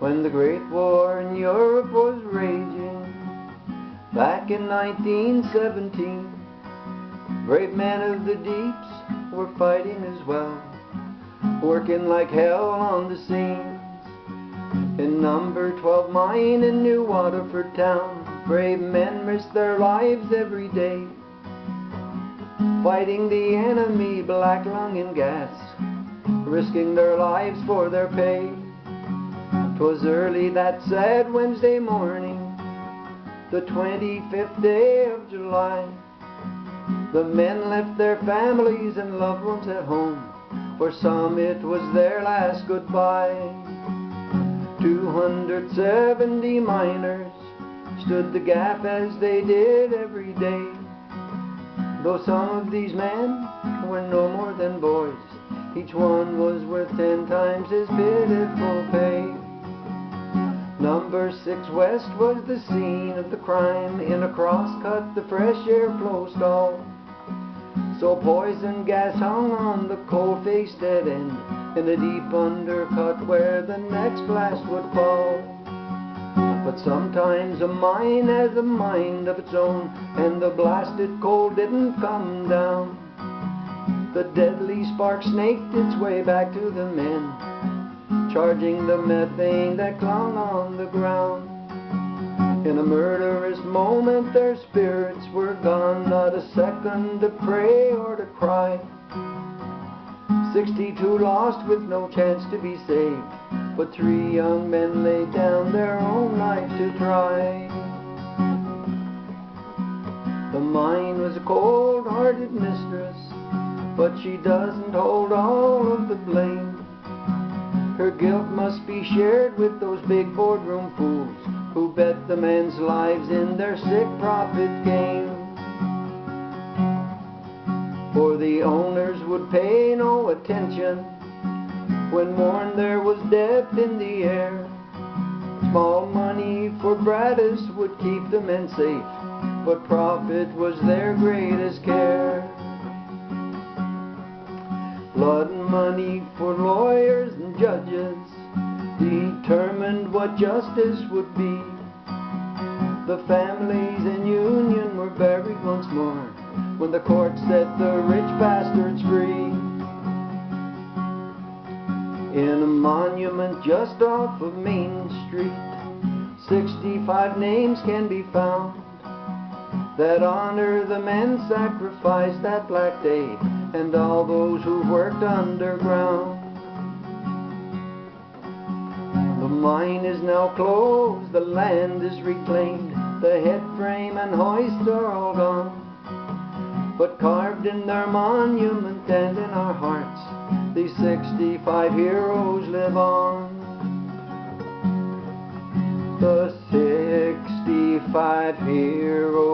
when the Great War in Europe was raging. Back in 1917, brave men of the deeps were fighting as well, working like hell on the scenes. In number 12 mine in New Waterford town, brave men risked their lives every day, fighting the enemy, black lung and gas, risking their lives for their pay. 'Twas early that sad Wednesday morning, the 25th day of July. The men left their families and loved ones at home. For some it was their last goodbye. 270 miners stood the gap as they did every day. Though some of these men were no more than boys, each one was worth 10 times his pitiful pay. Number 6 West was the scene of the crime. In a crosscut the fresh air flow stalled, so poison gas hung on the cold-faced dead end, in a deep undercut where the next blast would fall. But sometimes a mine has a mind of its own, and the blasted coal didn't come down. The deadly spark snaked its way back to the men, charging the methane that clung on the ground. In a murderous moment their spirits were gone, not a second to pray or to cry. 62 lost with no chance to be saved, but 3 young men laid down their own life to try. The mine was a cold-hearted mistress, but she doesn't hold all of the blame. Her guilt must be shared with those big boardroom fools who bet the men's lives in their sick profit gain. For the owners would pay no attention when warned there was death in the air. Small money for gratis would keep the men safe, but profit was their greatest care. Blood and money for lawyers and judges determined what justice would be. The families in union were buried once more when the court set the rich bastards free. In a monument just off of Main Street, 65 names can be found that honor the men sacrificed that black day, and all those who worked underground. The mine is now closed, the land is reclaimed, the head frame and hoist are all gone, but carved in their monument and in our hearts, these 65 heroes live on. The 65 heroes